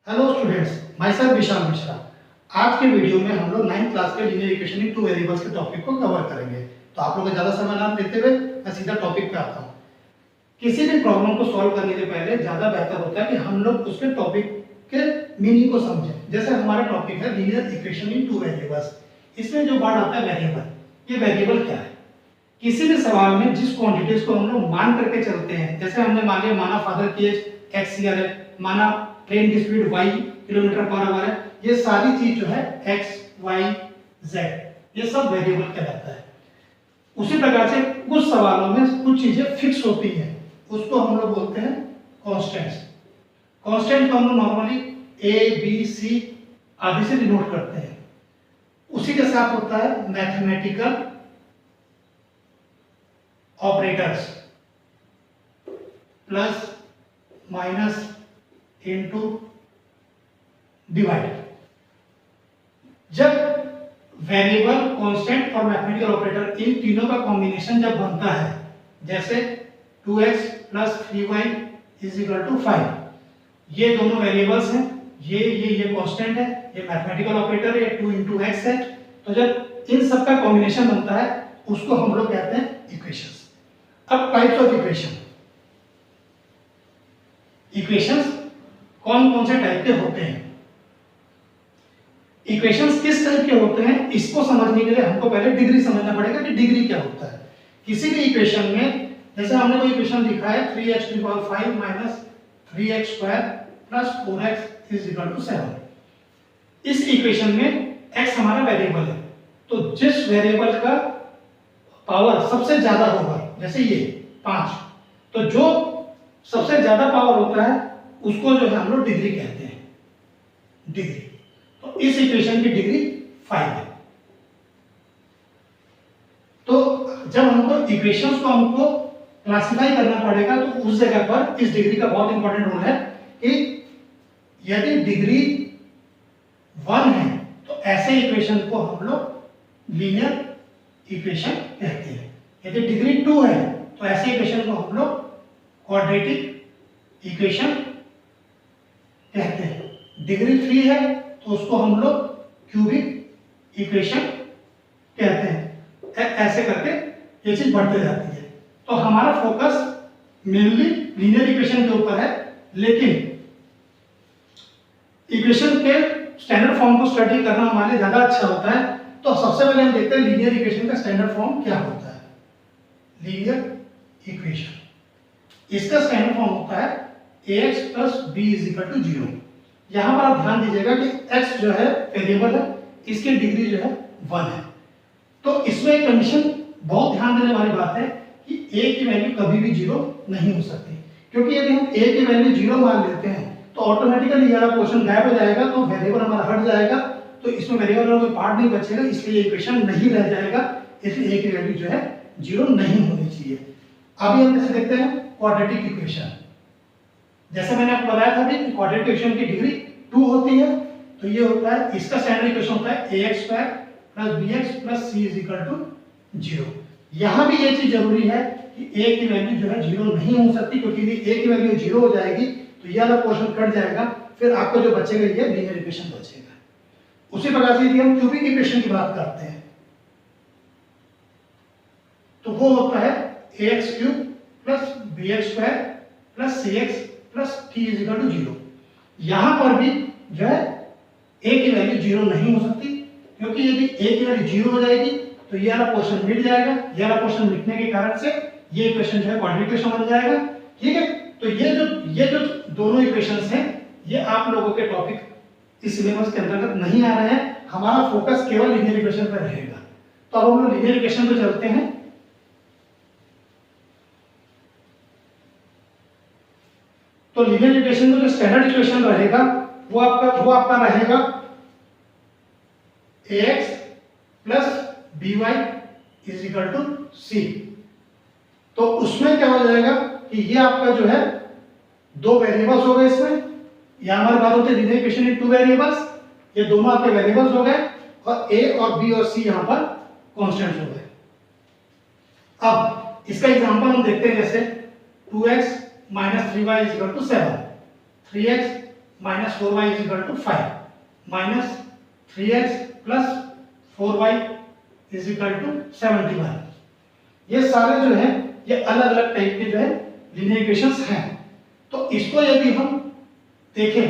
Hello students, my self Vishal Mishra. आज के video में हम लोग 9th क्लास के linear equation in two variables के टॉपिक को कवर करेंगे। तो आप लोगों को ज़्यादा समय ना लेते हुए मैं सीधा टॉपिक पे आता हूँ। किसी भी प्रॉब्लम को सॉल्व करने के पहले ज़्यादा बेहतर होता है कि हम लोग उसके टॉपिक के मीनिंग को समझें। जैसे हमारा टॉपिक है linear equation in two variables. इसमें जो वर्ड आता है वेरिएबल, ये वेरिएबल क्या है? किसी भी सवाल में जिस क्वांटिटीज को हम लोग मान करके चलते हैं, जैसे हमने मान लिया माना फादर की एज x ईयर है, माना ट्रेन की speed y kilometre per hour है, ये सारी चीज जो है x y z ये सब वेरिएबल कहलाता है। उसी प्रकार से कुछ सवालों में कुछ चीजें फिक्स होती हैं, उसको हम लोग बोलते हैं कांस्टेंट्स। कांस्टेंट को हम लोग नॉर्मली a b c आदि से डिनोट करते हैं। उसी के साथ होता है mathematical operators, plus minus into divide. जब वेरिएबल, कांस्टेंट और मैथमेटिकल ऑपरेटर इन तीनों का कॉम्बिनेशन जब बनता है, जैसे 2x plus 3y is equal to 5, ये दोनों वेरिएबल्स हैं, ये कांस्टेंट है, ये मैथमेटिकल ऑपरेटर है, 2 इंटू एक्स है। तो जब इन सब का कॉम्बिनेशन बनता है उसको हम लोग कहते हैं इक्वेशंस। अब टाइप्स ऑफ इक्वेशंस कौन कौन से टाइप के होते हैं? इक्वेशंस किस टाइप के होते हैं, इसको समझने के लिए हमको पहले डिग्री समझना पड़ेगा कि डिग्री क्या होता है। किसी भी इक्वेशन में, जैसे हमने कोई इक्वेशन लिखा है 3x to power 5 minus 3x square plus 4x is equal to 7। इस इक्वेशन में x हमारा वेरिएबल है, तो जिस वेरिएबल का पावर सबसे ज्यादा होगा, जैसे ये 5, तो जो सबसे ज्यादा पावर होता है उसको जो है हम लोग डिग्री कहते हैं, डिग्री। तो इस इक्वेशन की डिग्री 5 है। तो जब हमको इक्वेशंस को हमको क्लासिफाई करना पड़ेगा तो उस जगह पर इस डिग्री का बहुत इंपॉर्टेंट रोल है कि यदि डिग्री 1 है तो ऐसे इक्वेशन को हम लोग लीनियर इक्वेशन कहते हैं। यदि डिग्री 2 है तो ऐसे इक्वेशन को हम लोग क्वाड्रेटिक इक्वेशन कहते हैं। डिग्री 3 है तो उसको हम लोग क्यूबिक इक्वेशन कहते हैं। ऐसे करके ये चीज बढ़ते जाती है। तो हमारा फोकस मेनली लीनियर इक्वेशन के ऊपर है, लेकिन इक्वेशन के स्टैंडर्ड फॉर्म को स्टडी करना हमारे लिए ज्यादा अच्छा होता है। तो सबसे पहले हम देखते हैं लीनियर इक्वेशन का स्टैंडर्ड फॉर्म क्या होता है। लीनियर इक्वेशन, इसका स्टैंडर्ड फॉर्म होता है ax plus b is equal to 0। यहां पर आप ध्यान दीजिएगा कि x जो है वेरिएबल है, इसकी डिग्री जो है 1 है। तो इसमें एक कंडीशन बहुत ध्यान देने वाली बात है कि a की वैल्यू कभी भी 0 नहीं हो सकती, क्योंकि यदि हम a की वैल्यू 0 मान लेते हैं तो ऑटोमेटिकली ये वाला पोर्शन गायब हो जाएगा, तो वेरिएबल हमारा हट जाएगा, तो इसमें वेरिएबल का कोई पार्ट नहीं बचेगा, इसलिए इक्वेशन नहीं रह जाएगा। इसलिए a की वैल्यू जो है 0 नहीं होनी चाहिए। अभी हम कैसे देखते हैं क्वाड्रेटिक इक्वेशन। जैसे मैंने आपको बताया था कि क्वाड्रेटिक इक्वेशन की डिग्री 2 होती है, तो ये होता है, इसका स्टैंडर्ड इक्वेशन होता है ax square plus bx plus c is equal to 0। यहां भी ये चीज जरूरी है कि a की वैल्यू जो है 0 नहीं हो सकती, क्योंकि यदि a की वैल्यू 0 हो जाएगी तो ये वाला पोर्शन कट जाएगा, फिर आपको जो बचेगा ये लीनियर इक्वेशन बचेगा। उसी प्रकार से यदि हम क्यूबिक इक्वेशन की बात करते हैं तो वो होता है ax cube plus bx square plus cx plus t is equal to 0। यहां पर भी जो है a की वैल्यू 0 नहीं हो सकती, क्योंकि यदि a की वैल्यू 0 हो जाएगी तो ये वाला पोर्शन मिट जाएगा। ये वाला पोर्शन मिटने के कारण से ये इक्वेशन जो है क्वाड्रेटिक इक्वेशन बन जाएगा। ठीक है, तो ये जो दोनों इक्वेशंस हैं, ये आप लोगों के टॉपिक इस सिलेबस के अंतर्गत नहीं आ रहे हैं। हमारा फोकस केवल लीनियर इक्वेशन पर रहेगा। तो अब हम लोग लीनियर इक्वेशन पे चलते हैं। तो लीनियर इक्वेशन का जो स्टैंडर्ड इक्वेशन रहेगा वो आपका रहेगा ax plus by is equal to c। तो उसमें क्या हो जाएगा कि ये आपका जो है दो वेरिएबल्स हो गए। इसमें यहां हमारी बात होती है linear equation in two variables, ये दोनों आपके वेरिएबल्स हो गए और a और b और c यहां पर कांस्टेंट्स हो गए। अब इसका एग्जांपल हम देखते हैं, जैसे 2x minus 3y is equal to 7, 3x minus 4y is equal to 5 minus 3x plus 4y is equal to 71। ये सारे जो है ये अलग अलग टाइप के जो है लीनियर इक्वेशंस हैं। तो इसको यदि हम देखें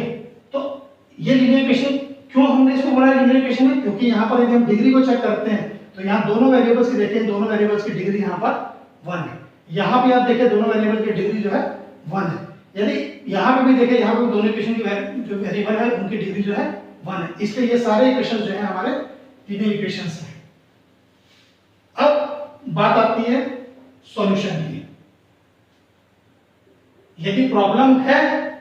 तो ये लीनियर इक्वेशन क्यों हमने इसको बोला लीनियर इक्वेशन है, क्योंकि यहाँ पर यदि हम डिग्री को चेक करते हैं तो यहाँ दोनों वेरिएबल्स की देखें, दोनों वेरिएबल्स की डिग्री यहाँ पर 1 है। यहाँ भी आप देखें दोनों वेरिएबल की डिग्री जो है 1 है। यदि यहाँ पे भी देखें, यहाँ पे दोनों इक्वेशन की जो वेरिएबल है उनकी डिग्री जो है 1 है। इसलिए ये सारे इक्वेशन जो है हमारे लीनियर इक्वेशंस हैं। अब बात आती है सॉल्यूशन की। यदि प्रॉब्लम है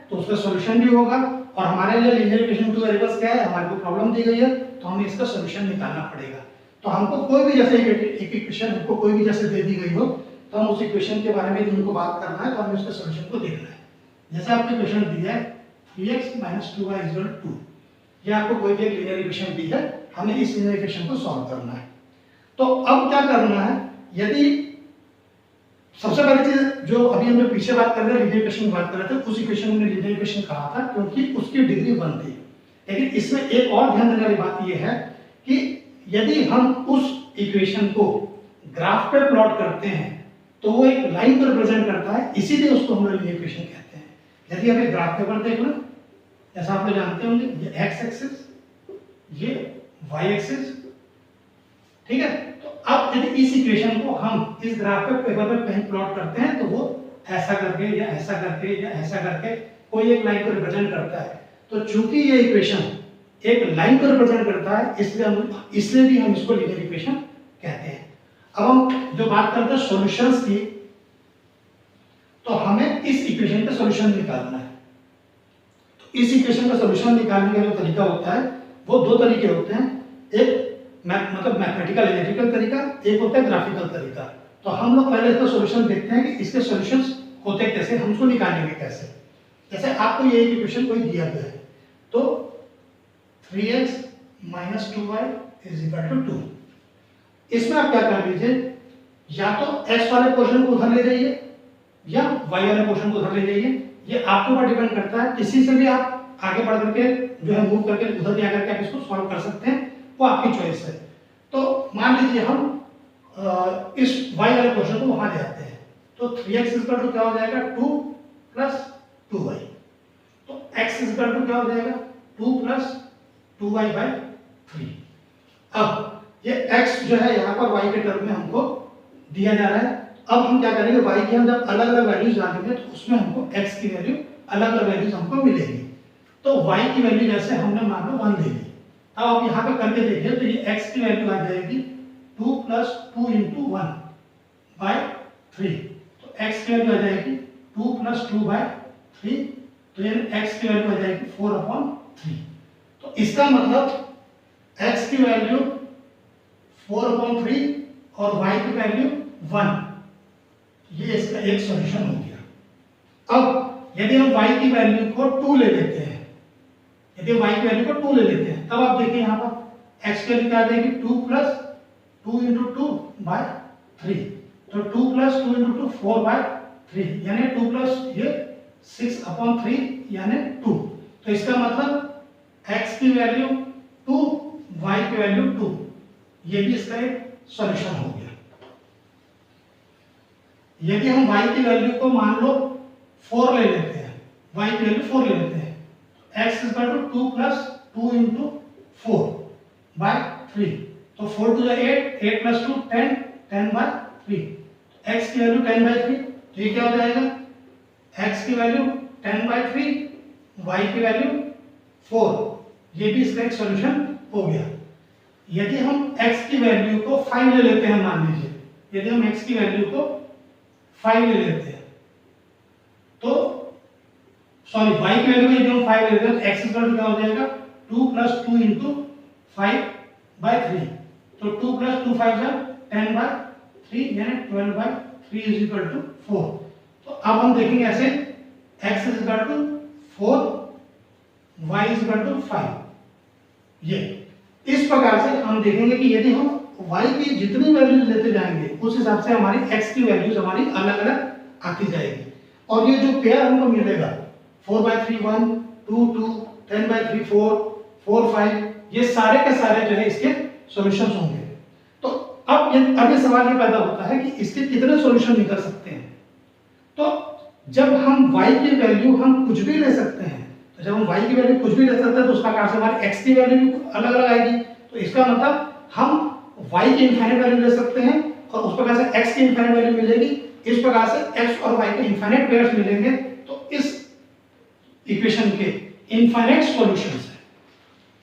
तो उसका सॉल्यूशन भी होगा, और हमारे लिए लीनियर इक्वेशन टू वेरिएबल्स क्या है, हमारे को प्रॉब्लम दी गई है तो हमें इसका सॉल्यूशन निकालना पड़ेगा। तो हमको कोई भी जैसे एक इक्वेशन हमको कोई भी जैसे दे दी गई हो तो हम उस इक्वेशन के बारे में उनको बात करना है तो हमें उसके सॉल्यूशन को देखना है। जैसे आपको इक्वेशन दिया है 3x - 2y = 2, ये आपको कोई भी एक लीनियर इक्वेशन दी है, हमें इस लीनियर इक्वेशन को सॉल्व करना है। तो अब क्या करना है, यदि सबसे पहली चीज जो अभी हमने पीछे बात कर रहे थे लीनियर इक्वेशन की बात कर रहे थे, उस इक्वेशन में लीनियर इक्वेशन कहा था क्योंकि उसकी डिग्री 1 थी। लेकिन इसमें एक और ध्यान देने वाली बात यह है कि यदि हम उस इक्वेशन को ग्राफ पे प्लॉट करते हैं तो वो एक लाइन को रिप्रेजेंट करता है, इसीलिए उसको हम लीनियर इक्वेशन कहते हैं। यदि आप एक ग्राफ पेपर देख लो, जैसा आप लोग जानते होंगे, ये x एक्सिस, ये y एक्सिस, ठीक है। तो अब यदि इस इक्वेशन को हम इस ग्राफ पे पेपर पे कहीं प्लॉट करते हैं तो वो ऐसा करके या ऐसा करके या ऐसा करके कोई एक लाइन को रिप्रेजेंट करता है। तो चूंकि ये इक्वेशन एक लाइन को रिप्रेजेंट करता है इसलिए भी हम इसको लीनियर इक्वेशन कहते हैं। अब हम जो बात करते हैं सॉल्यूशंस की, तो हमें इस इक्वेशन का सॉल्यूशन निकालना है। तो इस इक्वेशन का सॉल्यूशन निकालने का जो तरीका होता है वो दो तरीके होते हैं, एक मतलब मैथमेटिकल एनालिटिकल तरीका, एक होता है ग्राफिकल तरीका। तो हम लोग पहले इसका सॉल्यूशन देखते हैं कि इसके सॉल्यूशंस होते कैसे, हम उसको निकालेंगे कैसे। जैसे आपको ये इक्वेशन कोई दिया गया है, तो 3x - 2y = 2। इसमें आप क्या कर लीजिए, या तो x वाले पोर्शन को उधर ले जाइए या y वाले पोर्शन को उधर ले जाइए, ये आपके ऊपर डिपेंड करता है। किसी से भी आप आगे बढ़ करके जो है मूव करके उधर जा करके आप इसको सॉल्व कर सकते हैं, वो आपकी चॉइस है। तो मान लीजिए हम इस y वाले पोर्शन को वहां ले आते हैं, तो 3x = क्या हो जाएगा 2 + 2y। तो x = क्या हो जाएगा 2 + 2y/3। अब ये x जो है यहाँ पर y के टर्म में हमको दिया जा रहा है। अब हम क्या करेंगे, y की हम जब अलग अलग वैल्यूज डालेंगे तो उसमें हमको x की वैल्यू अलग अलग वैल्यूज हमको मिलेगी। तो y की वैल्यू जैसे हमने मान लो 1 ले ली, अब आप यहाँ पे करके देखिए तो ये x की वैल्यू आ जाएगी 2 + 2 × 1/3। तो x की वैल्यू आ जाएगी 2 + 2/3, तो ये x की वैल्यू आ जाएगी 4/3। तो इसका मतलब x की वैल्यू 4/3 और y की वैल्यू 1, ये इसका एक सॉल्यूशन हो गया। अब यदि हम y की वैल्यू को 2 ले लेते हैं, यदि हम y की वैल्यू को 2 ले लेते हैं, तब आप देखिए यहाँ पर x की वैल्यू क्या आ जाएगी 2 + 2 × 2/3। तो 2 + 2 × 2 4/3, यानी 2 + ये 6/3 यानी 2। तो इसका मतलब x की वैल्यू 2, y की वैल्यू 2, ये भी इसका एक सॉल्यूशन हो गया। यदि हम y की वैल्यू को मान लो 4 ले लेते हैं, y की वैल्यू 4 ले लेते हैं, तो x = 2 + 2 × 4/3। तो 4 × 8, 8 + 2 10, 10/3। x की वैल्यू 10/3, तो ये क्या हो जाएगा, x की वैल्यू 10/3, y की वैल्यू 4, ये भी इसका एक सॉल्यूशन हो गया। यदि हम x की वैल्यू को 5 ले लेते हैं, मान लीजिए यदि हम x की वैल्यू को 5 ले लेते हैं, तो सॉरी y की वैल्यू को यदि हम 5 ले लेते हैं तो x = क्या हो जाएगा 2 + 2 × 5/3। तो 2 + 2 5 10/3 यानी 12/3 = 4। तो अब हम देखेंगे ऐसे x = 4, y = 5। ये इस प्रकार से हम देखेंगे कि यदि हम y की जितनी वैल्यूज लेते जाएंगे उस हिसाब से हमारी x की वैल्यूज हमारी अलग अलग आती जाएगी। और ये जो पेयर हमको मिलेगा 4/3 1, 2 2, 10/3 4, 4 5, ये सारे के सारे जो है इसके सॉल्यूशंस होंगे। तो अब ये सवाल ये पैदा होता है कि इसके कितने सॉल्यूशन निकल सकते हैं। तो जब हम y की वैल्यू हम कुछ भी ले सकते हैं, तो जब हम y की वैल्यू कुछ भी ले सकते हैं तो उसका कारण से हमारी x की वैल्यू भी अलग अलग आएगी। तो इसका मतलब हम y की इनफाइनाइट वैल्यू ले सकते हैं और उस प्रकार से x की इनफाइनाइट वैल्यू मिलेगी। इस प्रकार से x और y के इनफाइनाइट पेयर्स मिलेंगे, तो इस इक्वेशन के इनफाइनाइट सॉल्यूशंस हैं।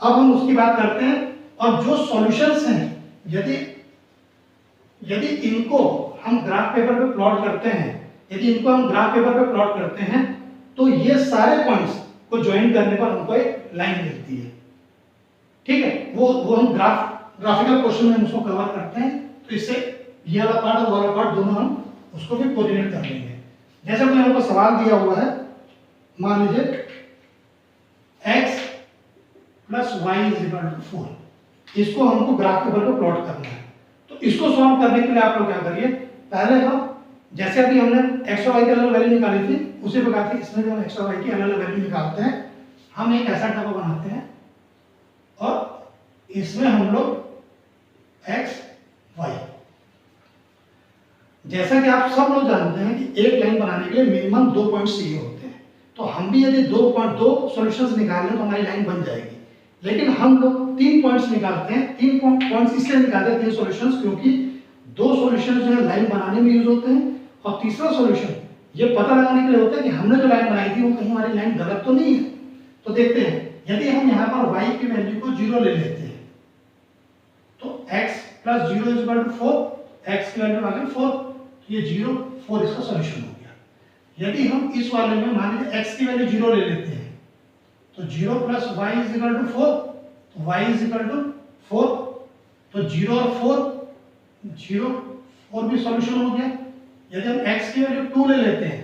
अब हम उसकी बात करते हैं, और जो सॉल्यूशंस हैं यदि इनको हम ग्राफ पेपर पे प्लॉट करते हैं, तो ये सारे पॉइंट्स को ज्वाइन करने पर हमको एक लाइन मिलती है। ठीक है, वो हम ग्राफिकल क्वेश्चन में उसको कवर करते हैं। तो इससे ये वाला पार्ट और वाला पार्ट दोनों हम उसको भी कोऑर्डिनेट कर लेंगे। जैसे कोई हमको सवाल दिया हुआ है, मान लीजिए x + y = 4, इसको हमको ग्राफ पेपर पे प्लॉट करना है। तो इसको सॉल्व करने के लिए आप लोग क्या करिए, पहले हम जैसे अभी हमने x और y की अलग वैल्यू निकाली थी, उसी प्रकार से इसमें भी हम x और y की अलग अलग वैल्यू निकालते हैं। हम एक ऐसा टैबल बनाते हैं और इसमें हम लोग x y, जैसा कि आप सब लोग जानते हैं कि एक लाइन बनाने के लिए मिनिमम 2 पॉइंट्स चाहिए होते हैं। तो हम भी यदि 2 सॉल्यूशंस निकालें तो हमारी लाइन बन जाएगी। लेकिन हम लोग 3 पॉइंट्स निकालते हैं। 3 पॉइंट्स इसलिए निकालते हैं 3 सॉल्यूशंस, क्योंकि 2 सॉल्यूशंस जो है लाइन बनाने में यूज होते हैं, और तीसरा सॉल्यूशन ये पता लगाने के लिए होता है कि हमने जो लाइन बनाई थी वो कहीं हमारी लाइन गलत तो नहीं है। तो देखते हैं, यदि हम यहाँ पर y की वैल्यू को 0 ले लेते हैं, तो x + 0 = 4, x की वैल्यू आ गई 4, तो ये 0 4 इसका सॉल्यूशन हो गया। यदि हम इस वाले में मान लीजिए x की वैल्यू 0 ले लेते हैं, तो 0 + y = 4, तो y = 4, तो 0 और 4 0 4 भी सॉल्यूशन हो गया। यदि हम x की वैल्यू 2 ले लेते हैं,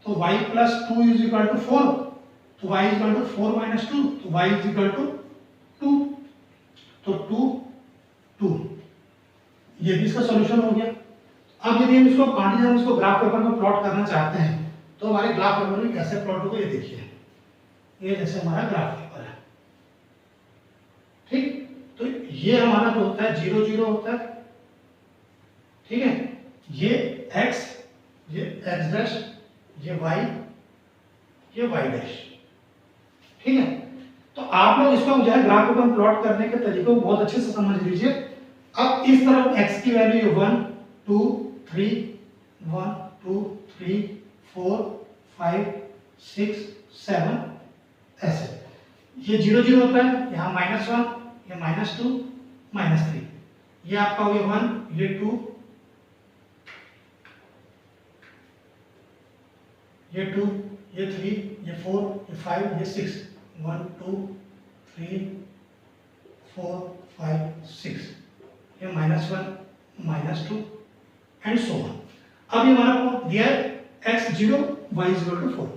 तो y + 2 = 4, तो y = 4 - 2, तो y = 2, तो 2 2, ये भी इसका सॉल्यूशन हो गया। अब यदि हम इसको हम इसको ग्राफ पेपर में प्लॉट करना चाहते हैं, तो हमारे ग्राफ पेपर में कैसे प्लॉट होगा ये देखिए। ये जैसे हमारा ग्राफ पेपर है, ठीक, तो ये हमारा जो होता है 0 0 होता है, ठीक है, ये x, ये x', ये y, ये y', ठीक है। तो आप लोग इसको जो है ग्राफ पेपर में प्लॉट करने के तरीके को बहुत अच्छे से समझ लीजिए। अब इस तरफ x की वैल्यू 1 2 3 1 2 3 4 5 6 7 ऐसे, ये 0 0 होता है, यहाँ -1, ये -2 -3, ये आपका हो गया 1, ये 2, ये 2, ये 3, ये 4, ये 5, ये 6, 1 2 3 4 5 6, ये -1 -2 एंड सो ऑन। अब ये हमारा दिया है x 0 y = 4।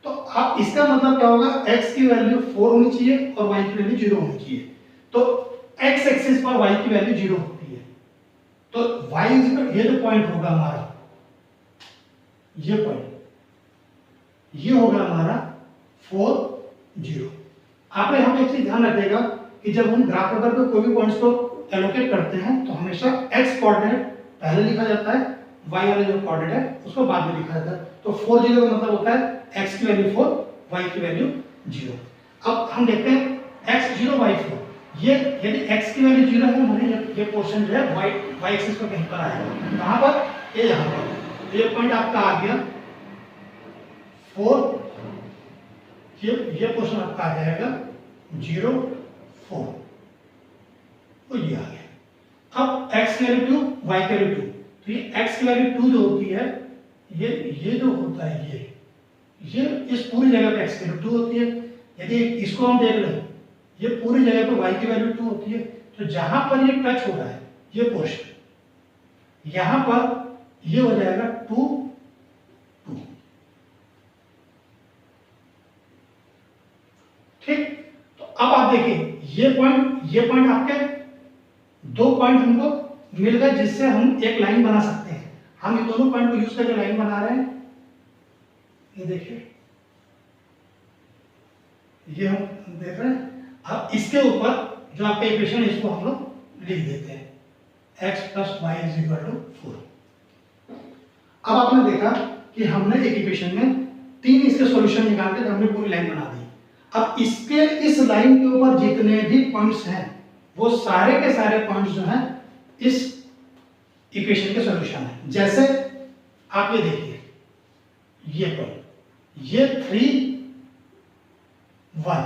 तो अब इसका मतलब क्या होगा, x की वैल्यू 4 होनी चाहिए और y की वैल्यू 0 होनी चाहिए। तो x एक्सिस पर y की वैल्यू 0 होती है, तो y ये जो पॉइंट होगा हमारा, ये पॉइंट ये होगा हमारा 4 0। आपने हम एक चीज ध्यान रखिएगा कि जब हम ग्राफ पेपर पे कोई भी पॉइंट्स को एलोकेट करते हैं तो हमेशा x कोऑर्डिनेट पहले लिखा जाता है, y वाला जो कोऑर्डिनेट है उसको बाद में लिखा जाता है। तो 4 0 का मतलब होता है x की वैल्यू 4, y की वैल्यू 0। अब हम देखते हैं x 0 y 4, ये यदि x की वैल्यू 0 है, हमारे ये पोर्शन जो है y एक्सिस पर कहीं पर आएगा। कहां पर, ये यहां पर, ये पॉइंट आपका आ गया 4, ये पोर्शन आपका आ जाएगा 0 4, तो ये आ गया। अब x की वैल्यू 2, y की वैल्यू 2, तो ये x की वैल्यू 2 जो होती है, ये जो होता है ये इस पूरी जगह पे x की वैल्यू 2 होती है। यदि इसको हम देख लें, ये पूरी जगह पे y की वैल्यू 2 होती है, तो जहां पर ये टच हो रहा है ये पोर्शन, यहां पर ये हो जाएगा 2 2, ठीक। तो अब आप देखिए ये पॉइंट आपके 2 पॉइंट हमको मिल गए जिससे हम एक लाइन बना सकते हैं। हम ये दोनों पॉइंट को यूज करके लाइन बना रहे हैं, ये देखिए ये हम देख रहे हैं। अब इसके ऊपर जो आपका इक्वेशन है इसको हम लोग लिख देते हैं, x plus y is equal to 4। अब आपने देखा कि हमने एक इक्वेशन में 3 इसके सॉल्यूशन निकाल के हमने पूरी लाइन बना दी। अब इसके इस लाइन के ऊपर जितने भी पॉइंट्स हैं वो सारे के सारे पॉइंट्स जो हैं इस इक्वेशन के सॉल्यूशन है। जैसे आप ये देखिए, ये पॉइंट, ये 3 1,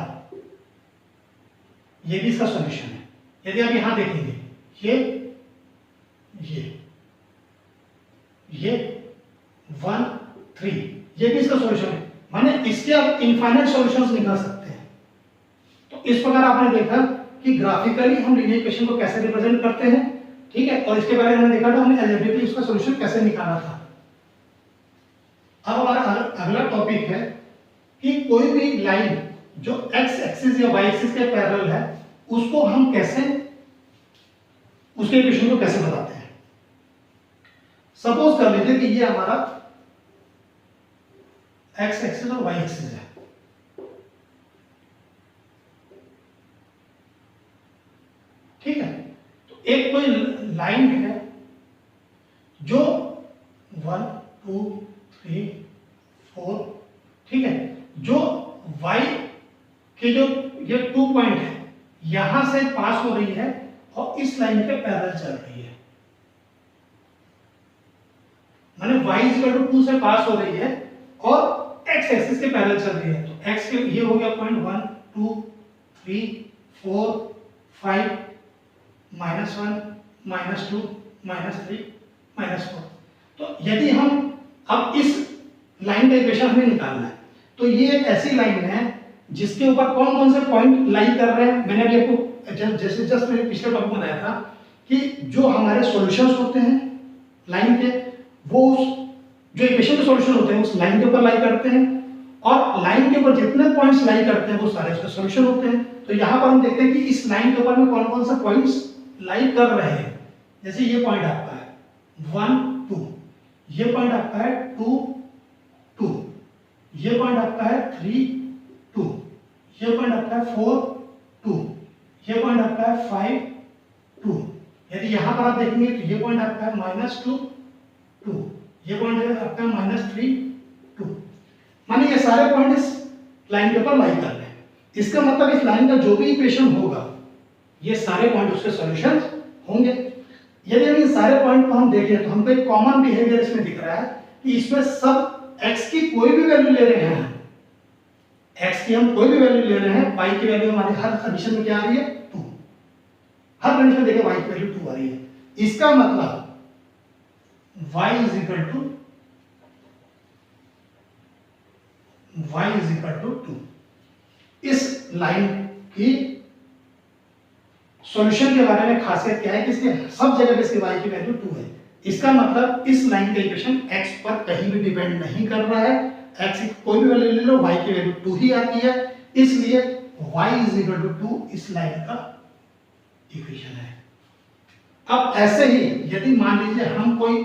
ये भी इसका सॉल्यूशन है। यदि आप यहां देखेंगे, ये 1 3, ये भी इसका सॉल्यूशन है। माने इसके आप इनफाइनाइट सॉल्यूशंस निकाल सकते हैं। तो इस प्रकार आपने देखा कि ग्राफिकली हम लीनियर इक्वेशन को कैसे रिप्रेजेंट करते हैं, ठीक है। और इसके बारे में हमने देखा था हमने अलजेब्रिकली इसका सॉल्यूशन कैसे निकाला था। अब हमारा अगला टॉपिक है कि कोई भी लाइन जो x एक्सिस या y एक्सिस के पैरेलल है उसको हम कैसे, उसके इक्वेशन को कैसे बताते हैं। सपोज कर लीजिए कि ये हमारा x एक्सिस और y एक्सिस है, ठीक है। तो एक कोई लाइन है जो 1 2 3 4, ठीक है, जो y के जो ये 2 पॉइंट है यहां से पास हो रही है और इस लाइन के पैरेलल चल रही है। माने y 2 से पास हो रही है और x एक्सिस के पैरेलल चल रही है। तो x के ये हो गया पॉइंट 1 2 3 4 5 -1 -2 -3 -4। तो यदि हम अब इस लाइन का इक्वेशन हमें निकालना है, तो ये एक ऐसी लाइन है जिसके ऊपर कौन कौन से पॉइंट लाई कर रहे हैं। मैंने अभी आपको जस्ट मैंने पिछले टॉपिक में बताया था कि जो हमारे सॉल्यूशंस होते हैं लाइन के, वो उस जो इक्वेशन के सॉल्यूशन होते हैं उस लाइन के ऊपर लाई करते हैं, और लाइन के ऊपर जितने पॉइंट्स लाई करते हैं वो सारे उसके सॉल्यूशन होते हैं। तो यहाँ पर हम देखते हैं कि इस लाइन के ऊपर में कौन कौन से पॉइंट्स लाई कर रहे हैं। जैसे ये पॉइंट आपका है 1 2, ये पॉइंट आपका है 2 2, ये पॉइंट आपका है 3 2, ये पॉइंट आपका है 4 2, ये पॉइंट आपका है 5 2। यदि यहां पर आप देखेंगे तो ये पॉइंट आपका है -2 2, ये पॉइंट आपका है -3 2। माने ये सारे पॉइंट इस लाइन के ऊपर लाई कर रहे हैं। इसका मतलब इस लाइन का जो भी इक्वेशन होगा ये सारे पॉइंट उसके सॉल्यूशन होंगे। यदि हम इन सारे पॉइंट को हम देखें तो हमको एक कॉमन बिहेवियर इसमें दिख रहा है कि इसमें सब x की कोई भी वैल्यू ले रहे हैं, x की हम कोई भी वैल्यू ले रहे हैं, y की वैल्यू हमारे हर कंडीशन में क्या आ रही है 2, हर कंडीशन में देखिए y की वैल्यू 2 आ रही है। इसका मतलब y इज इक्वल टू 2। इस लाइन की सॉल्यूशन के बारे में खासियत क्या है कि इसके सब जगह पे इसके y की वैल्यू 2 है। इसका मतलब इस लाइन का इक्वेशन x पर कहीं भी डिपेंड नहीं कर रहा है। x की कोई भी वैल्यू ले लो y की वैल्यू 2 ही आती है, इसलिए y इज इक्वल टू 2 इस लाइन का इक्वेशन है। अब ऐसे ही यदि मान लीजिए हम कोई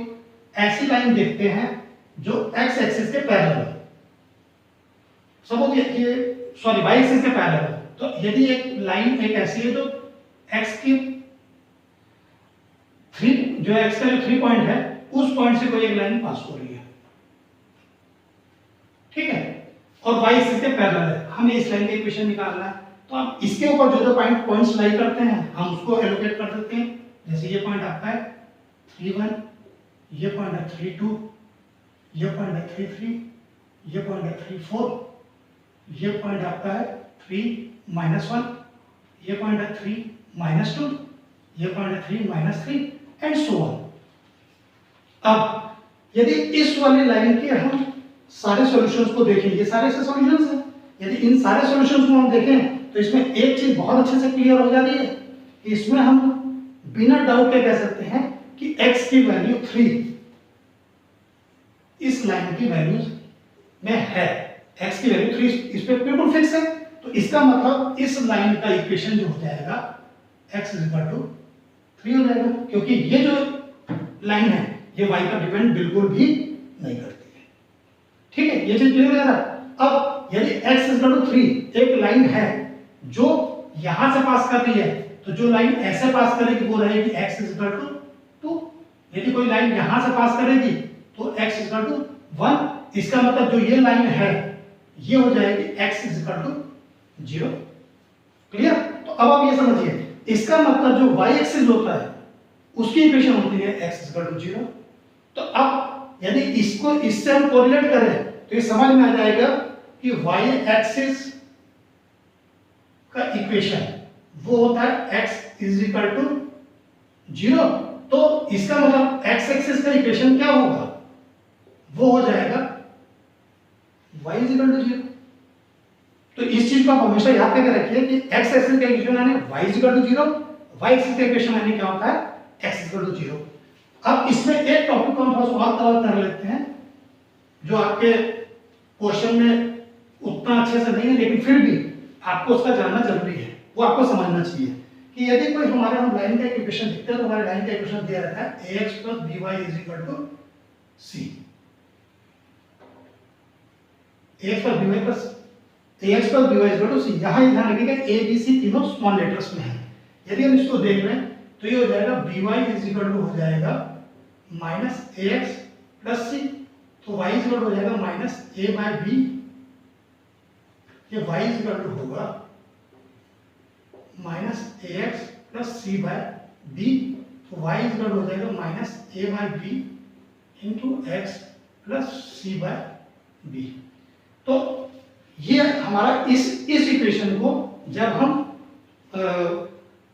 ऐसी लाइन देखते हैं जो x एक्सिस के पैरेलल है, सपोज ये सॉरी y एक्सिस के पैरेलल है, तो यदि एक लाइन एक ऐसी है जो x की 3 जो x का जो 3 पॉइंट है उस पॉइंट से कोई एक लाइन पास हो रही है, ठीक है, और y एक्सिस के पैरेलल है, हमें इस लाइन का इक्वेशन निकालना है। तो अब इसके ऊपर जो जो पॉइंट्स लाई करते हैं हम उसको एलोकेट कर सकते हैं। जैसे ये पॉइंट आपका है 3 1, ये पॉइंट है 3 2, ये पॉइंट है 3 3, ये पॉइंट है 3 4, ये पॉइंट आपका है 3 -1, ये पॉइंट है 3 -2, ये पॉइंट है 3 -3 एंड सो ऑन। अब यदि इस वाली लाइन के हम सारे सॉल्यूशंस को देखें, ये सारे इसके सॉल्यूशंस हैं, यदि इन सारे सॉल्यूशंस को हम देखें तो इसमें एक चीज बहुत अच्छे से क्लियर हो जाती है कि इसमें हम बिना डाउट के कह सकते हैं कि x की वैल्यू 3 इस लाइन की वैल्यूज में है, x की वैल्यू 3 इस पे बिल्कुल फिक्स है। तो इसका मतलब इस लाइन का इक्वेशन जो हो जाएगा x 3 हो जाएगा, क्योंकि ये जो लाइन है ये y का डिपेंड बिल्कुल भी नहीं करती है, ठीक है, ये चीज क्लियर है ना। अब यदि x इक्वल टू 3 एक लाइन है जो यहां से पास कर रही है, तो जो लाइन ऐसे पास करेगी वो रहेगी x इक्वल टू 2। यदि कोई लाइन यहां से पास करेगी तो x इक्वल टू 1। इसका मतलब जो ये लाइन है ये हो जाएगी x इक्वल टू 0। क्लियर? तो अब आप ये समझिए, इसका मतलब जो y एक्सिस होता है उसकी इक्वेशन होती है x इक्वल टू 0। तो अब यदि इसको इससे हम कोरिलेट करें तो ये समझ में आ जाएगा कि y एक्सिस का इक्वेशन वो होता है x इज इक्वल टू 0। तो इसका मतलब x एक्सिस का इक्वेशन क्या होगा, वो हो जाएगा y इज इक्वल टू 0। तो इस चीज को आप हमेशा याद करके रखिए कि x एक्सिस का इक्वेशन यानी y is equal to 0, y axis का इक्वेशन यानी क्या होता है x इक्वल टू 0। अब इसमें एक टॉपिक को हम थोड़ा सा और कवर कर लेते हैं जो आपके क्वेश्चन में उतना अच्छे से नहीं है, लेकिन फिर भी आपको उसका जानना जरूरी है, वो आपको समझना चाहिए कि यदि कोई हमारे हम लाइन का इक्वेशन लिखते हैं तो हमारे लाइन का इक्वेशन दिया रहता है ax + by = c। ax + by = c। यहाँ ध्यान रखिएगा a b c तीनों स्मॉल लेटर्स में है। यदि हम इसको देख लें तो ये हो जाएगा by हो जाएगा -ax + c। तो y हो जाएगा -a/b। ये y होगा -ax + c/b। तो y हो जाएगा -a/b × x + c/b। तो ये हमारा इस इक्वेशन को जब हम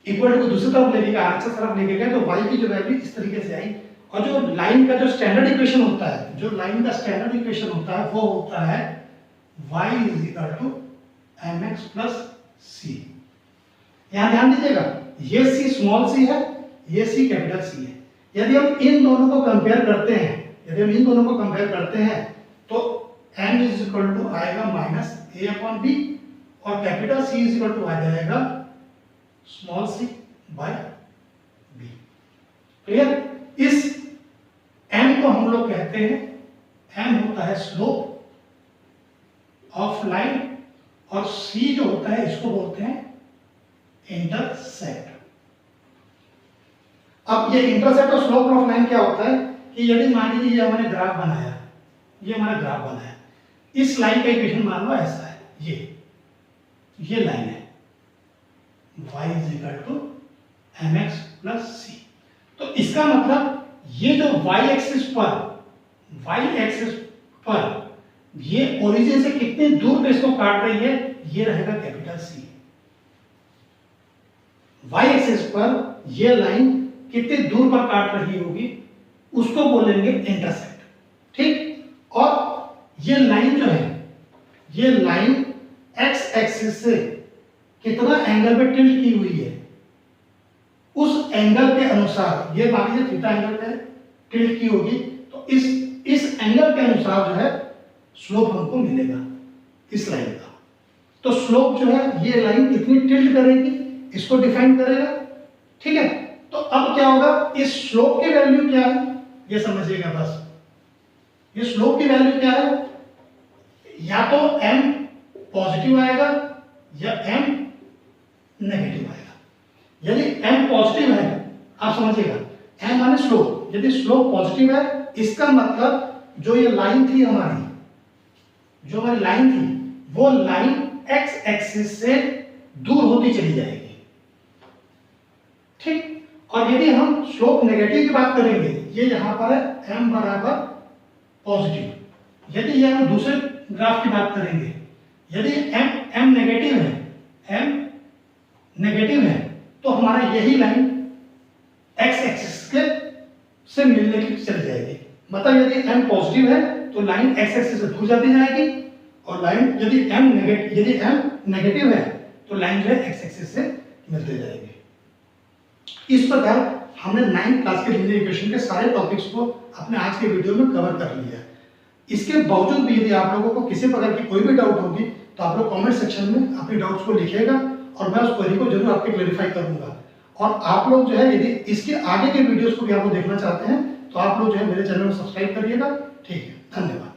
इक्वल को दूसरी तरफ लेके गए, आगे तरफ लेके गए, तो y की जो वैल्यू इस तरीके से आई। और जो लाइन का जो स्टैंडर्ड इक्वेशन होता है, जो लाइन का स्टैंडर्ड इक्वेशन होता है वो होता है y = mx + c। यहां ध्यान दीजिएगा, ये c स्मॉल c है, ये c कैपिटल c है। यदि हम इन दोनों को कंपेयर करते हैं, तो m आएगा -a/b और कैपिटल C आ जाएगा स्मॉल c/b। क्लियर? इस m को हम लोग कहते हैं, m होता है स्लोप ऑफ लाइन, और c जो होता है इसको बोलते हैं इंटरसेप्ट। अब ये इंटरसेप्ट और स्लोप ऑफ लाइन क्या होता है कि यदि मान लीजिए ये हमारे ग्राफ बनाया, इस लाइन का इक्वेशन मान लो ऐसा है, ये लाइन है y = mx + c। तो इसका मतलब ये जो y एक्सिस पर ये ओरिजिन से कितने दूर पे इसको काट रही है, ये रहेगा कैपिटल C। y एक्सिस पर ये लाइन कितने दूर पर काट रही होगी उसको बोलेंगे इंटरसेप्ट। ठीक? और ये लाइन जो है, ये लाइन x एक्सिस से कितना एंगल पे टिल्ट की हुई है, उस एंगल के अनुसार, ये मान लीजिए थीटा एंगल पे टिल्ट की होगी, तो इस एंगल के अनुसार जो है स्लोप हमको मिलेगा इस लाइन का। तो स्लोप जो है ये लाइन कितनी टिल्ट करेगी इसको डिफाइन करेगा। ठीक है? तो अब क्या होगा, इस स्लोप की वैल्यू क्या है ये समझिएगा बस। ये स्लोप की वैल्यू क्या है, या तो m पॉजिटिव आएगा या m नेगेटिव आएगा। यदि m पॉजिटिव है, आप समझिएगा, m माने स्लोप, यदि स्लोप पॉजिटिव है इसका मतलब जो ये लाइन थी हमारी, वो लाइन x एक्सिस से दूर होती चली जाएगी। ठीक? और यदि हम स्लोप नेगेटिव की बात करेंगे, ये यहां पर है m बराबर पॉजिटिव। यदि ये हम दूसरे ग्राफ की बात करेंगे, यदि m नेगेटिव है तो हमारा यही लाइन x एक्सिस के से मिलने की चली जाएगी। मतलब यदि m पॉजिटिव है तो लाइन x एक्सिस से दूर जाती जाएगी, और लाइन यदि m नेगेटिव है तो लाइन जो है x एक्सिस से मिलते जाएगी। इस प्रकार हमने 9th क्लास के लीनियर इक्वेशन के सारे टॉपिक्स को अपने आज के वीडियो में कवर कर लिया। इसके बावजूद भी यदि आप लोगों को किसी प्रकार की कोई भी डाउट होगी तो आप लोग कमेंट सेक्शन में अपने डाउट्स को लिखिएगा और मैं उस क्वेरी को जरूर आपके क्लैरिफाई करूंगा। और आप लोग जो है यदि इसके आगे के वीडियोस को भी आप लोग देखना चाहते हैं तो आप लोग जो है मेरे चैनल को सब्सक्राइब करिएगा। ठीक है, धन्यवाद।